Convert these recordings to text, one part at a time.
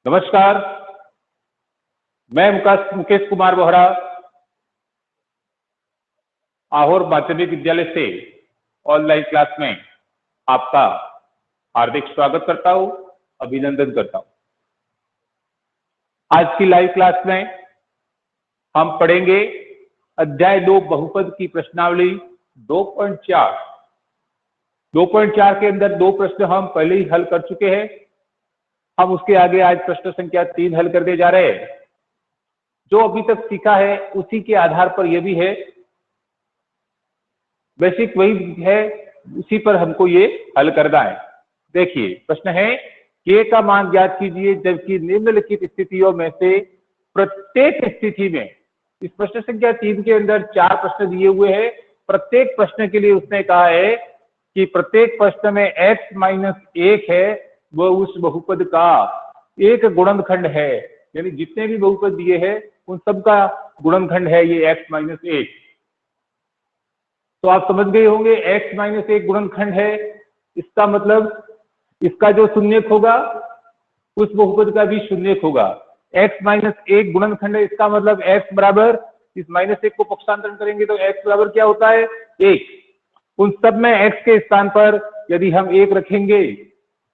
नमस्कार, मैं मुकेश कुमार बोहरा आहोर माध्यमिक विद्यालय से ऑनलाइन क्लास में आपका हार्दिक स्वागत करता हूं, अभिनंदन करता हूं। आज की लाइव क्लास में हम पढ़ेंगे अध्याय 2 बहुपद की प्रश्नावली 2.4। 2.4 के अंदर 2 प्रश्न हम पहले ही हल कर चुके हैं। हम उसके आगे आज प्रश्न संख्या 3 हल करने जा रहे हैं। जो अभी तक सीखा है उसी के आधार पर यह भी है, बेसिक वही है, उसी पर हमको ये हल करना है। देखिए प्रश्न है k का मान ज्ञात कीजिए जबकि निम्नलिखित स्थितियों में से प्रत्येक स्थिति में। इस प्रश्न संख्या 3 के अंदर 4 प्रश्न दिए हुए हैं। प्रत्येक प्रश्न के लिए उसने कहा है कि प्रत्येक प्रश्न में x-1 है, वह उस बहुपद का एक गुणनखंड है। यानी जितने भी बहुपद दिए हैं उन सबका गुणनखंड है ये x-1। तो आप समझ गए होंगे x-1 गुणनखंड है, इसका मतलब इसका जो शून्यक होगा उस बहुपद का भी शून्यक होगा। x-1 गुणनखंड है, इसका मतलब x बराबर, इस -1 को पक्षांतरण करेंगे तो x बराबर क्या होता है 1। उन सब में x के स्थान पर यदि हम 1 रखेंगे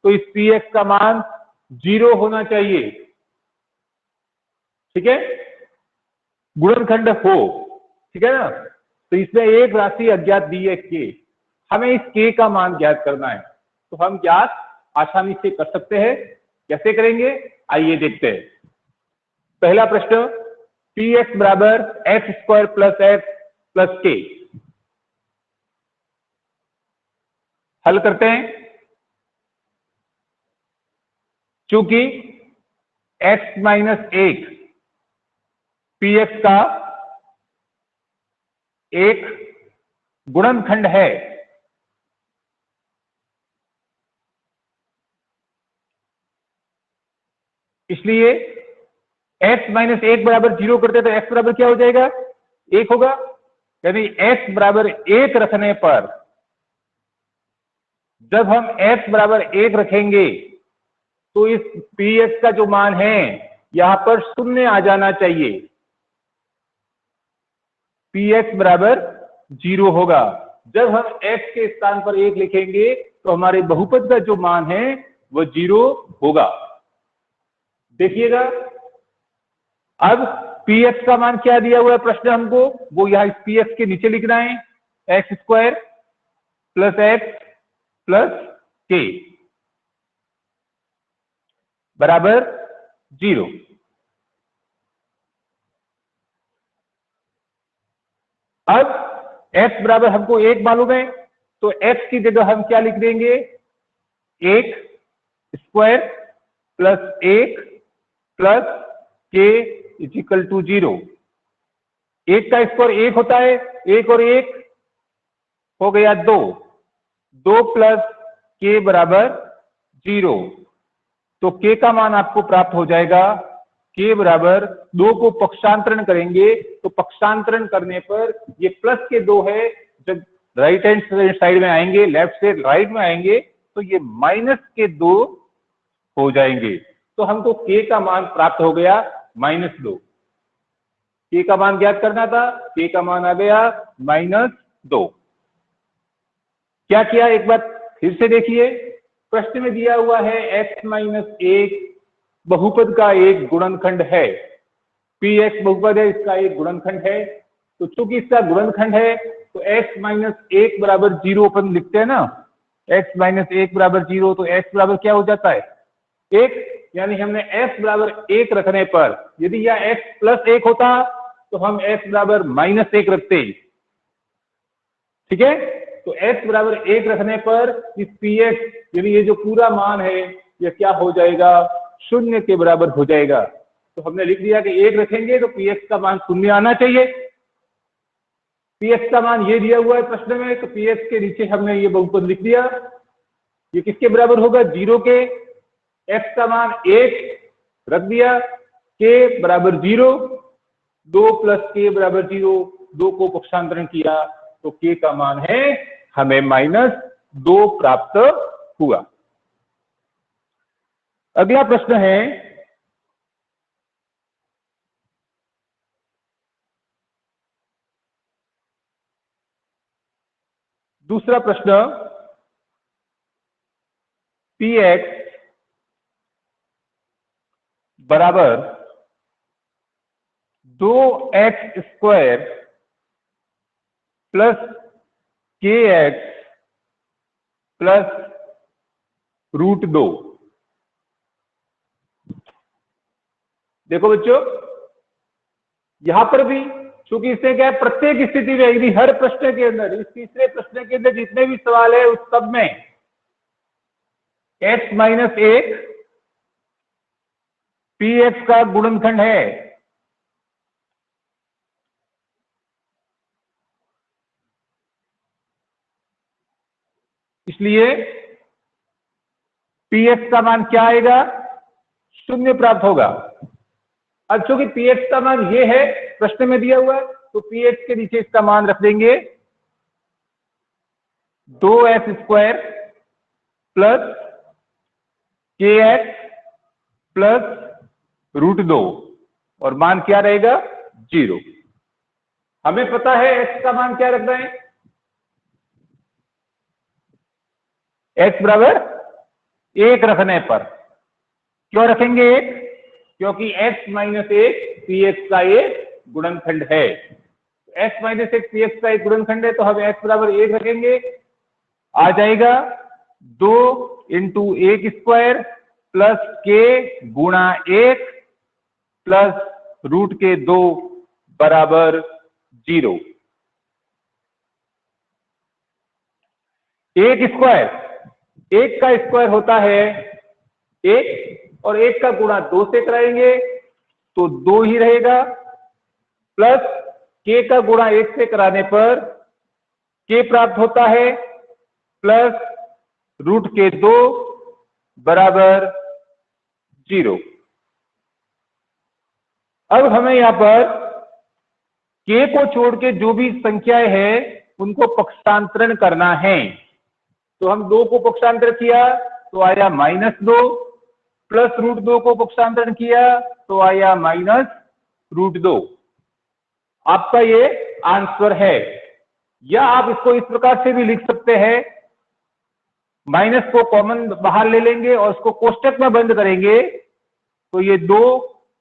तो इस px का मान 0 होना चाहिए। ठीक है, गुणनखंड हो, ठीक है ना। तो इसमें एक राशि अज्ञात दी है k, हमें इस k का मान ज्ञात करना है। तो हम ज्ञात आसानी से कर सकते हैं। कैसे करेंगे आइए देखते हैं। पहला प्रश्न, px बराबर x² plus x plus k। हल करते हैं। चूंकि x-1 px का एक गुणनखंड है, इसलिए x-1 बराबर 0 करते तो x बराबर क्या हो जाएगा 1 होगा। यानी x बराबर 1 रखने पर, जब हम x बराबर 1 रखेंगे तो इस px का जो मान है यहां पर शून्य आ जाना चाहिए। px बराबर 0 होगा। जब हम x के स्थान पर 1 लिखेंगे तो हमारे बहुपद का जो मान है वह 0 होगा। देखिएगा अब px का मान क्या दिया हुआ है प्रश्न हमको, वो यहां इस px के नीचे लिखना है, x² plus x plus k बराबर 0। अब x बराबर हमको 1 मालूम है, तो x की जगह हम क्या लिख देंगे 1² plus 1 plus k is equal to 0। 1 का स्क्वायर 1 होता है, 1 और 1 हो गया 2, 2 प्लस k बराबर 0। तो k का मान आपको प्राप्त हो जाएगा k बराबर 2 को पक्षांतरण करेंगे तो पक्षांतरण करने पर ये प्लस के 2 है, जब राइट हैंड साइड में आएंगे, लेफ्ट से राइट में आएंगे तो ये माइनस के 2 हो जाएंगे। तो हमको k का मान प्राप्त हो गया -2। k का मान ज्ञात करना था, k का मान आ गया -2। क्या किया एक बार फिर से देखिए। प्रश्न में दिया हुआ है x-1 बहुपद का एक गुणनखंड है। px बहुपद है, इसका एक गुणनखंड है। तो चूंकि इसका गुणनखंड है तो x-1 बराबर 0 अपन लिखते हैं ना, x-1 बराबर 0, तो x बराबर क्या हो जाता है 1। यानी हमने x बराबर 1 रखने पर, यदि यह x प्लस 1 होता तो हम x बराबर -1 रखते। ठीक है, तो x बराबर 1 रखने पर इस px यानी ये जो पूरा मान है यह क्या हो जाएगा 0 के बराबर हो जाएगा। तो हमने लिख दिया कि 1 रखेंगे तो px का मान 0 आना चाहिए। px का मान ये दिया हुआ है प्रश्न में, तो px के नीचे हमने ये बहुपद लिख दिया। ये किसके बराबर होगा 0 के। x का मान 1 रख दिया, k बराबर 0, 2 प्लस k बराबर 0, 2 को पक्षांतरण किया तो k का मान है हमें -2 प्राप्त हुआ। अगला प्रश्न है दूसरा प्रश्न, px बराबर 2x² प्लस kx प्लस √2। देखो बच्चों, यहां पर भी चूंकि इससे क्या है, प्रत्येक स्थिति में यदि हर प्रश्न के अंदर, इस तीसरे प्रश्न के अंदर जितने भी सवाल है उस सब में x - 1 px का गुणनखंड है। इसलिए px का मान क्या आएगा, 0 प्राप्त होगा। अब चूंकि px का मान ये है, प्रश्न में दिया हुआ है, तो px के नीचे इसका मान रख देंगे 2x² प्लस kx प्लस √2 और मान क्या रहेगा, 0। हमें पता है x का मान क्या रखना है, x बराबर 1 रखने पर। क्यों रखेंगे 1? क्योंकि x - 1 px का एक गुणनखंड है। x - 1 px का एक गुणनखंड है, तो हम x बराबर 1 रखेंगे। आ जाएगा 2 × 1² प्लस k गुणा 1 प्लस √2 बराबर 0। 1 का स्क्वायर होता है 1 और 1 का गुणा 2 से कराएंगे तो 2 ही रहेगा, प्लस k का गुणा 1 से कराने पर k प्राप्त होता है प्लस √2 बराबर 0। अब हमें यहां पर k को छोड़ के जो भी संख्याएं हैं उनको पक्षांतरण करना है। तो हम 2 को पक्षांतर किया तो आया -2, प्लस √2 को पक्षांतरण किया तो आया -√2। आपका ये आंसर है। या आप इसको इस प्रकार से भी लिख सकते हैं, माइनस को कॉमन बाहर ले लेंगे और उसको कोष्टक में बंद करेंगे तो ये 2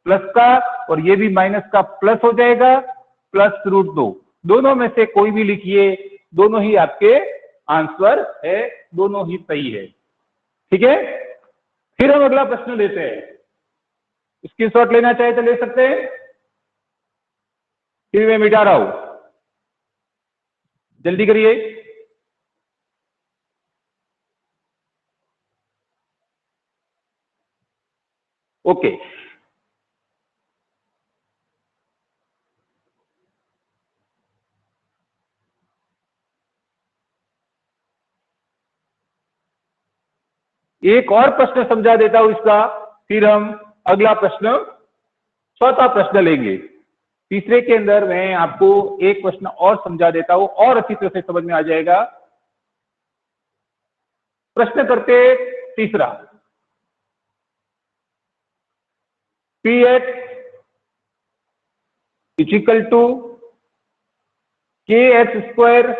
प्लस का और ये भी माइनस का प्लस हो जाएगा, प्लस √2। दोनों में से कोई भी लिखिए, दोनों ही आपके आंसर है, दोनों ही सही है। ठीक है, फिर हम अगला प्रश्न लेते हैं। स्क्रीनशॉट लेना चाहे तो ले सकते हैं, फिर मैं मिटा रहा हूं, जल्दी करिए। ओके, एक और प्रश्न समझा देता हूं इसका, फिर हम अगला प्रश्न, चौथा प्रश्न लेंगे। तीसरे के अंदर मैं आपको एक प्रश्न और समझा देता हूं और अच्छी तरह से समझ में आ जाएगा। प्रश्न करते तीसरा, px = kx²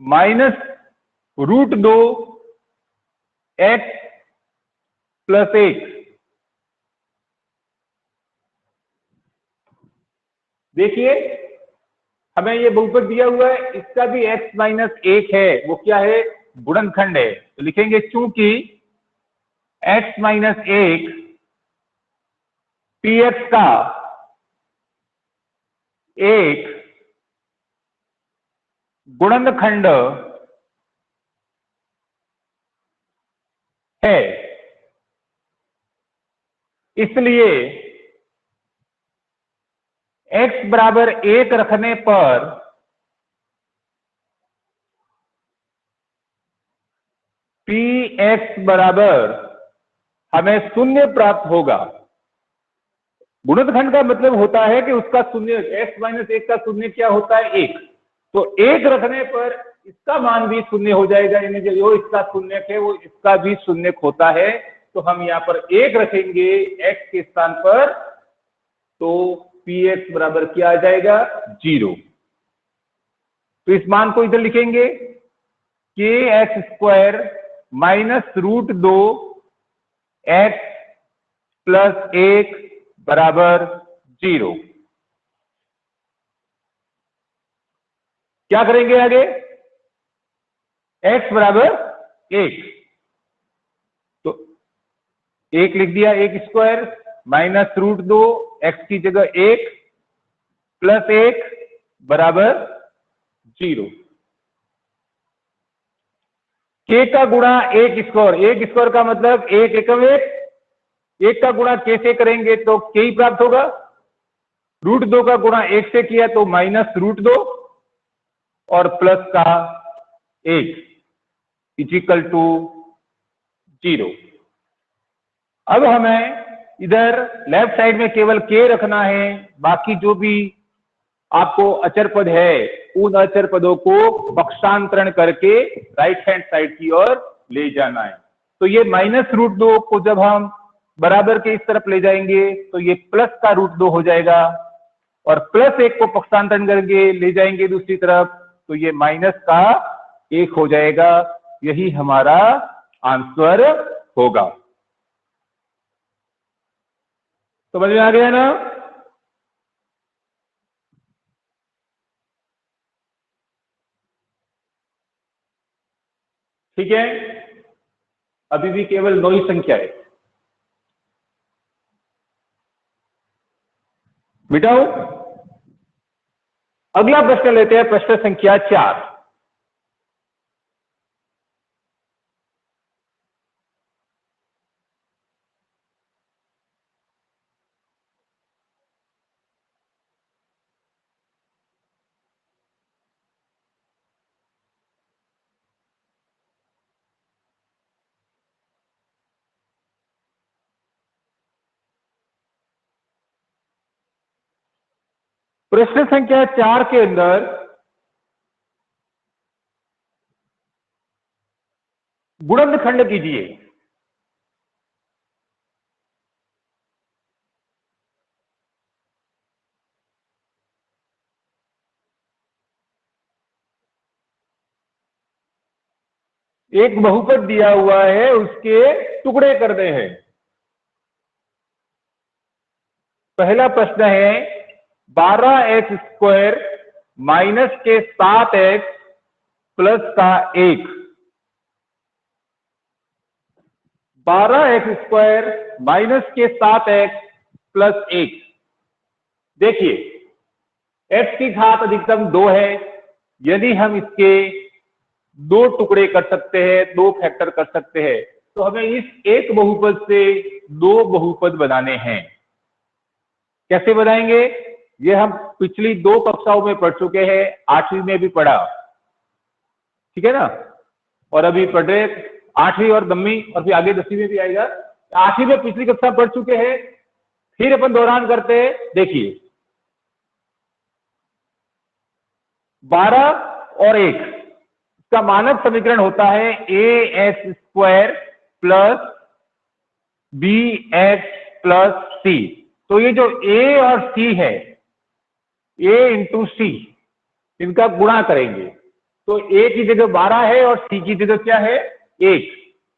minus √2 x plus 1। देखिए, हमें ये बहुपद दिया हुआ है, इसका भी x - 1 है, वो क्या है, गुणनखंड है। तो लिखेंगे चूंकि x - 1 px का एक गुणनखंड है, इसलिए x बराबर 1 रखने पर px बराबर हमें 0 प्राप्त होगा। गुणनखंड का मतलब होता है कि उसका 0, x - 1 का 0 क्या होता है, 1। तो 1 रखने पर इसका मान भी 0 हो जाएगा, यानी जो इसका 0 है वो इसका भी 0 होता है। तो हम यहाँ पर 1 रखेंगे x के स्थान पर, तो px बराबर क्या आ जाएगा, 0। तो इस मान को इधर लिखेंगे के x square minus root 2 x plus 1 बराबर 0। क्या करेंगे आगे? x बराबर 1, तो 1 लिख दिया, 1 स्क्वायर माइनस रूट 2 एक्स की जगह 1 प्लस 1 बराबर 0। के का गुणा 1 स्क्वायर, 1 स्क्वायर का मतलब 1 एकम 1 का गुणा के से करेंगे तो के ही प्राप्त होगा। रूट 2 का गुणा 1 से किया तो माइनस रूट 2 और प्लस का 1 इजिकल टू 0। अब हमें इधर लेफ्ट साइड में केवल के रखना है, बाकी जो भी आपको अचर पद है उन अचर पदों को पक्षांतरण करके राइट हैंड साइड की ओर ले जाना है। तो ये माइनस रूट 2 को जब हम बराबर के इस तरफ ले जाएंगे तो ये प्लस का रूट 2 हो जाएगा, और प्लस 1 को पक्षांतरण करके ले जाएंगे दूसरी तरफ तो ये माइनस का 1 हो जाएगा। यही हमारा आंसर होगा। समझ में आ गया ना? ठीक है, अभी भी केवल 9 ही संख्या है। मिटाओ। अगला प्रश्न लेते हैं, प्रश्न संख्या 4। प्रश्न संख्या 4 के अंदर गुणनखंड कीजिए। एक बहुपद दिया हुआ है, उसके टुकड़े करने हैं। पहला प्रश्न है 12x स्क्वायर माइनस के 7x प्लस का 1। 12x स्क्वायर माइनस के 7x प्लस 1। देखिए x की घात अधिकतम 2 है, यदि हम इसके 2 टुकड़े कर सकते हैं, 2 फैक्टर कर सकते हैं, तो हमें इस एक बहुपद से 2 बहुपद बनाने हैं। कैसे बनाएंगे? ये हम पिछली 2 कक्षाओं में पढ़ चुके हैं, 8वीं में भी पढ़ा, ठीक है ना, और अभी पढ़ रहे 8वीं और 9वीं और फिर आगे 10वीं में भी आएगा। 8वीं में पिछली कक्षा पढ़ चुके हैं, फिर अपन दोहरान करते हैं। देखिए 12 और 1 का मानक समीकरण होता है ax square plus bx plus c। तो ये जो a और c है, a इंटू सी, इनका गुणा करेंगे तो a की जगह 12 है और c की जगह क्या है 1,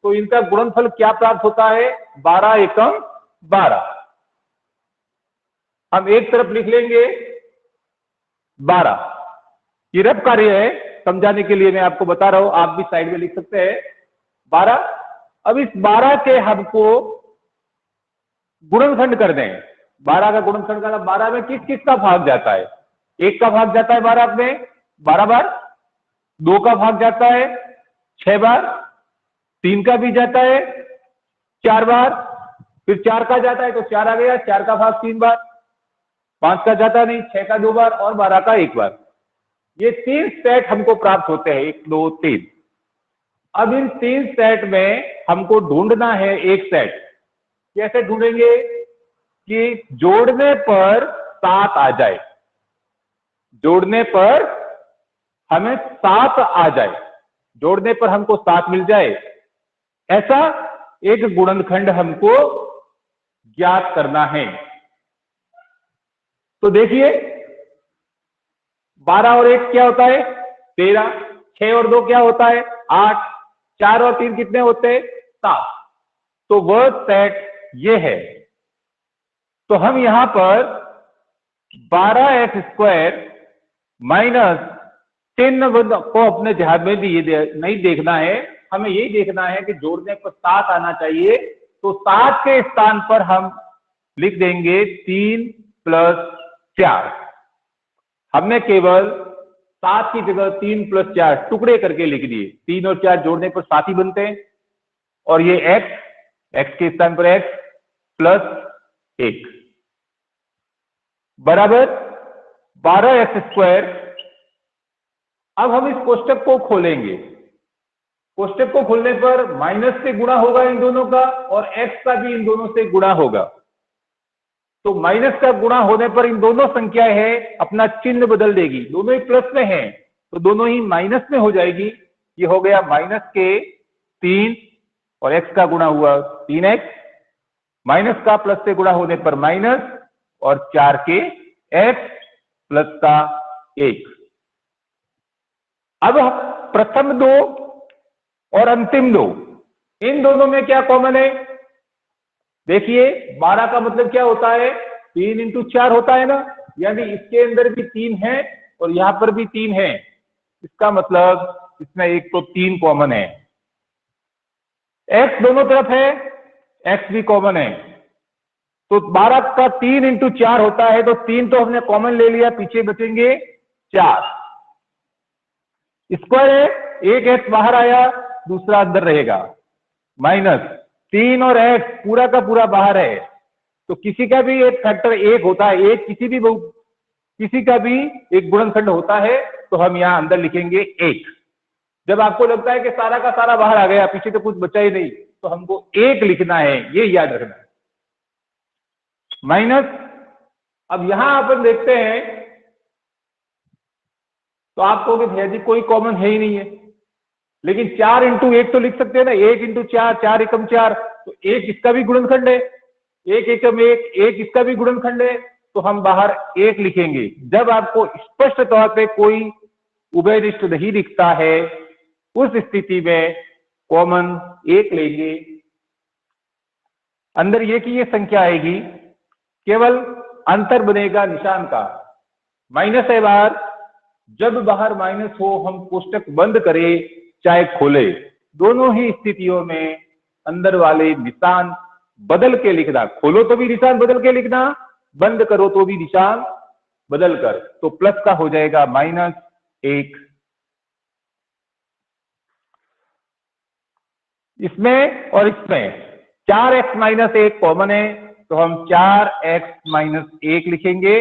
तो इनका गुणनफल क्या प्राप्त होता है 12 एकम 12। हम एक तरफ लिख लेंगे 12, ये रफ कार्य है, समझाने के लिए मैं आपको बता रहा हूं, आप भी साइड में लिख सकते हैं 12। अब इस 12 के हमको गुणनखंड कर दें। 12 का गुणनखंड करना, 12 में किस किस का भाग जाता है? 1 का भाग जाता है 12 में 12 बार, 2 का भाग जाता है 6 बार, 3 का भी जाता है 4 बार, फिर 4 का जाता है तो 4 आ गया, 4 का भाग 3 बार, 5 का जाता नहीं, 6 का 2 बार और 12 का 1 बार। ये 3 सेट हमको प्राप्त होते हैं, 1 2 3। अब इन 3 सेट में हमको ढूंढना है एक सेट। कैसे ढूंढेंगे? कि जोड़ने पर 7 आ जाए, जोड़ने पर हमें 7 आ जाए, जोड़ने पर हमको 7 मिल जाए, ऐसा एक गुणनखंड हमको ज्ञात करना है। तो देखिए 12 और 1 क्या होता है 13, 6 और 2 क्या होता है 8, 4 और 3 कितने होते हैं 7। तो वह सेट ये है। तो हम यहां पर 12x² माइनस चिन्ह को अपने ध्यान में नहीं देखना है, हमें यही देखना है कि जोड़ने पर 7 आना चाहिए। तो 7 के स्थान पर हम लिख देंगे 3 + 4। हमने केवल 7 की जगह 3 + 4 टुकड़े करके लिख दिए। 3 और 4 जोड़ने पर 7 ही बनते हैं। और ये x के स्थान पर x + 1 बराबर 12x²। अब हम इस कोष्टक को खोलेंगे। कोष्टक को खोलने पर माइनस से गुणा होगा इन दोनों का और x का भी इन दोनों से गुणा होगा। तो माइनस का गुणा होने पर इन दोनों संख्याएं है अपना चिन्ह बदल देगी। दोनों ही प्लस में हैं तो दोनों ही माइनस में हो जाएगी। ये हो गया माइनस के 3 और x का गुणा हुआ 3x, माइनस का प्लस से गुणा होने पर माइनस और 4 के x प्लस का 1। अब प्रथम दो और अंतिम दो, इन दोनों में क्या कॉमन है? देखिए 12 का मतलब क्या होता है 3 × 4 होता है ना, यानी इसके अंदर भी 3 है और यहां पर भी 3 है। इसका मतलब इसमें एक तो 3 कॉमन है। x दोनों तरफ है, x भी कॉमन है। तो 12 का 3 × 4 होता है, तो 3 तो हमने कॉमन ले लिया, पीछे बचेंगे 4। स्क्वायर है, एक x बाहर आया, दूसरा अंदर रहेगा, माइनस 3 और x पूरा का पूरा बाहर है। तो किसी का भी एक फैक्टर 1 होता है, एक किसी का भी एक गुणनखंड होता है, तो हम यहां अंदर लिखेंगे 1। जब आपको लगता है कि सारा का सारा बाहर आ गया, पीछे तो कुछ बचा ही नहीं, तो हमको 1 लिखना है, ये याद रखना है। माइनस, अब यहां अपन देखते हैं तो आप कहोगे भैया जी कोई कॉमन है ही नहीं है, लेकिन 4 × 1 तो लिख सकते हैं ना, 1 × 4, 4 × 4, तो 1 इसका भी गुणनखंड है, 1 × 1, 1 इसका भी गुणनखंड है, तो हम बाहर 1 लिखेंगे। जब आपको स्पष्ट तौर पे कोई उभयनिष्ठ नहीं दिखता है, उस स्थिति में कॉमन 1 लेंगे। अंदर ये की ये संख्या आएगी, केवल अंतर बनेगा निशान का। माइनस है बाहर, जब बाहर माइनस हो हम कोष्टक बंद करें चाहे खोले, दोनों ही स्थितियों में अंदर वाले निशान बदल के लिखना। खोलो तो भी निशान बदल के लिखना, बंद करो तो भी निशान बदल कर। तो प्लस का हो जाएगा -1। इसमें और इसमें 4x - 1 कॉमन है, तो हम 4x - 1 लिखेंगे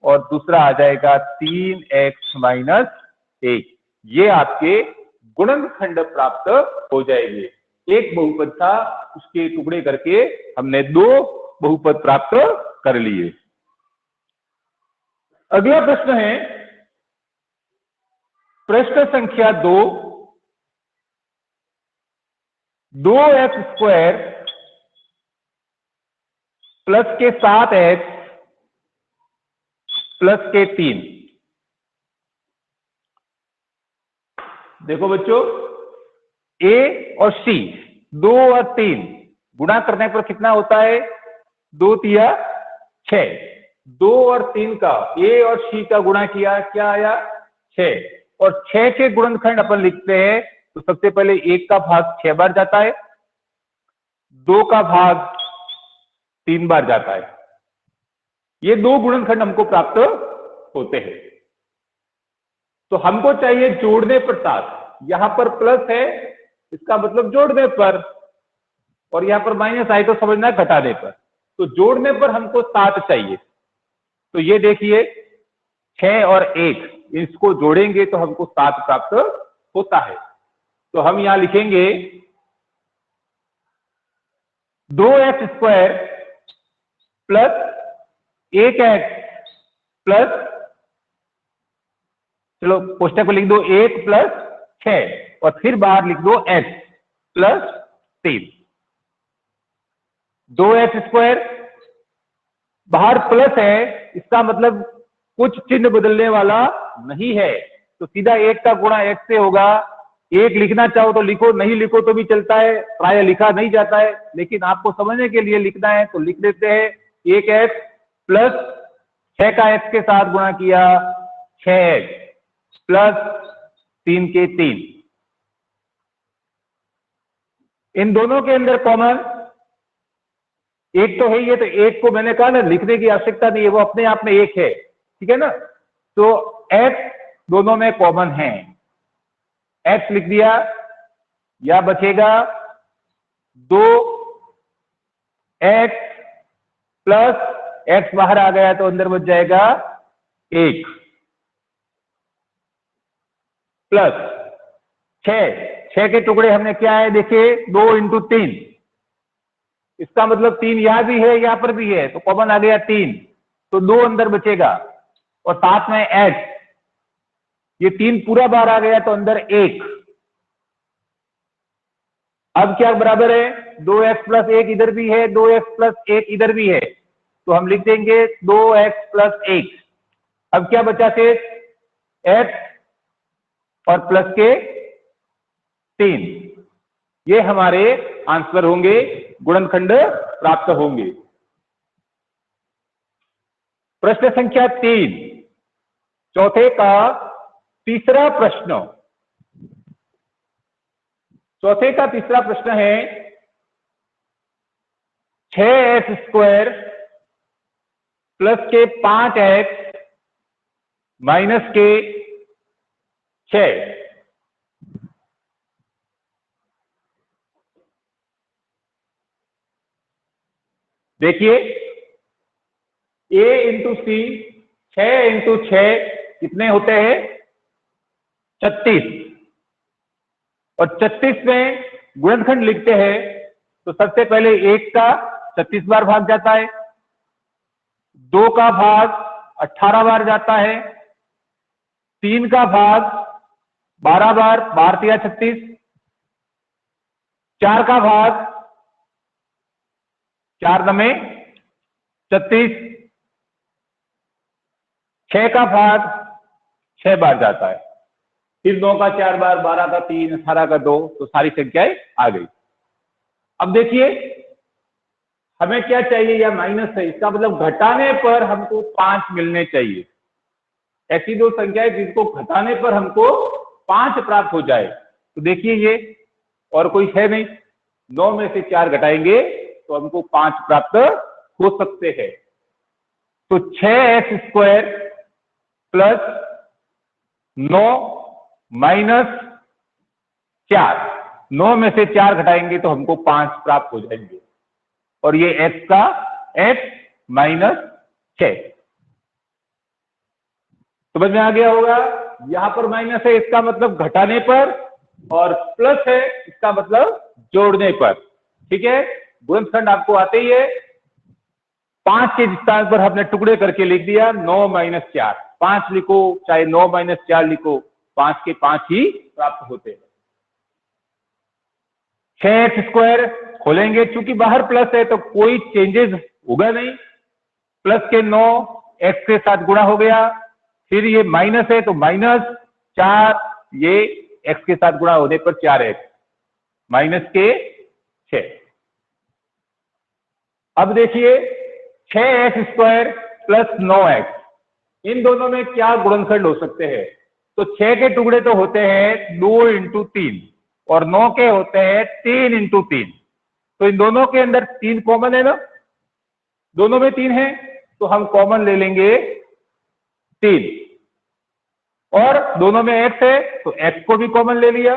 और दूसरा आ जाएगा 3x - 1। ये आपके गुणनखंड प्राप्त हो जाएंगे। एक बहुपद था, उसके टुकड़े करके हमने 2 बहुपद प्राप्त कर लिए। अगला प्रश्न है प्रश्न संख्या 2। 2x² प्लस के 7x प्लस के 3। देखो बच्चों, a और c 2 और 3 गुणा करने पर कितना होता है 2 × 3 = 6। 2 और 3 का a और c का गुणा किया, क्या आया 6। और 6 के गुणनखंड अपन लिखते हैं, तो सबसे पहले 1 का भाग 6 बार जाता है, 2 का भाग 3 बार जाता है। ये 2 गुणनखंड हमको प्राप्त होते हैं। तो हमको चाहिए जोड़ने पर 7। यहां पर प्लस है, इसका मतलब जोड़ने पर, और यहां पर माइनस आए तो समझना घटाने पर। तो जोड़ने पर हमको 7 चाहिए। तो ये देखिए 6 और 1 इसको जोड़ेंगे तो हमको 7 प्राप्त होता है। तो हम यहां लिखेंगे 2x² प्लस 1x प्लस, चलो कोष्टक को लिख दो 1 + 6 और फिर बाहर लिख दो x प्लस 3। 2x² बाहर प्लस है, इसका मतलब कुछ चिन्ह बदलने वाला नहीं है, तो सीधा 1 का गुणा x से होगा। 1 लिखना चाहो तो लिखो, नहीं लिखो तो भी चलता है, प्राय लिखा नहीं जाता है, लेकिन आपको समझने के लिए लिखना है तो लिख देते हैं। 1x प्लस 6 का x के साथ गुणा किया 6x प्लस 3 के 3। इन दोनों के अंदर कॉमन एक तो है, ये तो एक को मैंने कहा ना लिखने की आवश्यकता नहीं है, वो अपने आप में एक है, ठीक है ना। तो x दोनों में कॉमन है, x लिख दिया, या बचेगा 2x प्लस x बाहर आ गया तो अंदर बच जाएगा 1 प्लस 6 के टुकड़े हमने क्या है देखिए 2 × 3, इसका मतलब 3 यहां भी है यहां पर भी है, तो कॉमन आ गया 3, तो 2 अंदर बचेगा और साथ में x, ये 3 पूरा बाहर आ गया तो अंदर 1। अब क्या बराबर है 2x प्लस 1 इधर भी है, 2x प्लस 1 इधर भी है, तो हम लिख देंगे 2x प्लस 1। अब क्या बचा शेष x और प्लस के 3, ये हमारे आंसर होंगे, गुणनखंड प्राप्त होंगे। प्रश्न संख्या 3, चौथे का तीसरा प्रश्न। चौथे का तीसरा प्रश्न है 6x² प्लस के 5x माइनस के 6। देखिए a × c 6 × 6 कितने होते हैं 36, और 36 में गुणनखंड लिखते हैं तो सबसे पहले 1 का 36 बार भाग जाता है, 2 का भाग 18 बार जाता है, 3 का भाग 12 बार, 12 × 36, 4 का भाग 4 × 36, 6 का भाग 6 बार जाता है, फिर 9 का 4 बार, 12 का 3, 18 का 2, तो सारी संख्याएं आ गई। अब देखिए हमें क्या चाहिए, या माइनस है, इसका मतलब घटाने पर हमको 5 मिलने चाहिए। ऐसी दो संख्याएं जिनको घटाने पर हमको 5 प्राप्त हो जाए। तो देखिए ये और कोई है नहीं, 9 में से 4 घटाएंगे तो हमको 5 प्राप्त हो सकते हैं। तो 6x² प्लस 9 माइनस 4, 9 में से 4 घटाएंगे तो हमको 5 प्राप्त हो जाएंगे, और ये x का x माइनस 6। समझ में आ गया होगा, यहां पर माइनस है इसका मतलब घटाने पर, और प्लस है इसका मतलब जोड़ने पर। ठीक है, गुणनखंड आपको आते ही है। 5 के स्थान पर हमने टुकड़े करके लिख दिया 9 माइनस 4, 5 लिखो चाहे 9 माइनस 4 लिखो, 5 के 5 ही प्राप्त होते हैं। 6x² खोलेंगे, चूंकि बाहर प्लस है तो कोई चेंजेस होगा नहीं, प्लस के 9 x के साथ गुणा हो गया, फिर ये माइनस है तो माइनस 4, ये x के साथ गुणा होने पर 4x माइनस के 6। अब देखिए 6x² प्लस 9x, इन दोनों में क्या गुणनखंड हो सकते हैं। तो 6 के टुकड़े तो होते हैं 2 × 3 और 9 के होते हैं 3 × 3, तो इन दोनों के अंदर 3 कॉमन है ना, दोनों में 3 है तो हम कॉमन ले लेंगे 3, और दोनों में x है तो x को भी कॉमन ले लिया।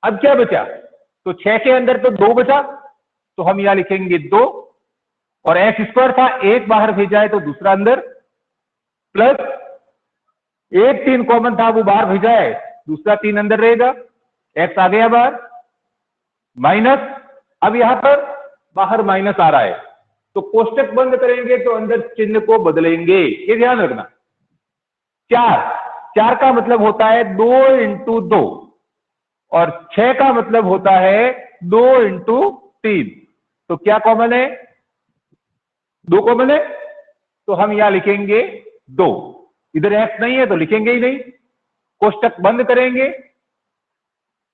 अब क्या बचा, तो 6 के अंदर तो 2 बचा, तो हम यहां लिखेंगे 2, और x² था, एक बाहर भेजा है तो दूसरा अंदर, प्लस 1 3 कॉमन था वो बाहर भेजा है, दूसरा 3 अंदर रहेगा, x आ गया बाहर, माइनस, अब यहां पर बाहर माइनस आ रहा है तो कोष्टक बंद करेंगे तो अंदर चिन्ह को बदलेंगे, ये ध्यान रखना। 4 का मतलब होता है 2 × 2, और 6 का मतलब होता है 2 × 3, तो क्या कॉमन है, 2 कॉमन है, तो हम यहां लिखेंगे 2, इधर x नहीं है तो लिखेंगे ही नहीं, कोष्टक बंद करेंगे।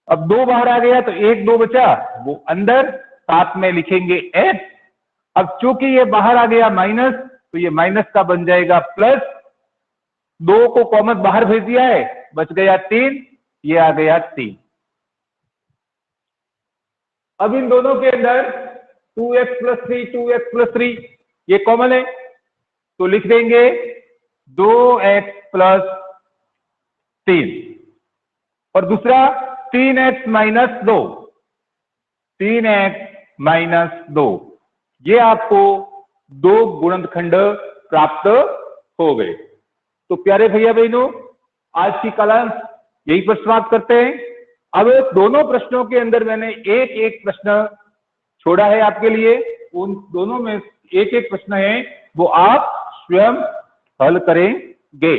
अब 2 बाहर आ गया तो 1 2 बचा, वो अंदर, साथ में लिखेंगे x। अब चूंकि ये बाहर आ गया माइनस, तो ये माइनस का बन जाएगा प्लस। 2 को कॉमन बाहर भेज दिया है, बच गया 3, ये आ गया 3। अब इन दोनों के अंदर 2x + 3 2x + 3 ये कॉमन है, तो लिख देंगे 2x + 3। और दूसरा 3x - 2, 3x - 2, ये आपको 2 गुणनखंड प्राप्त हो गए। तो प्यारे भैया बहनों, आज की क्लास यही पर समाप्त करते हैं। अब दोनों प्रश्नों के अंदर मैंने एक एक प्रश्न छोड़ा है आपके लिए, उन दोनों में एक एक प्रश्न है, वो आप स्वयं हल करेंगे।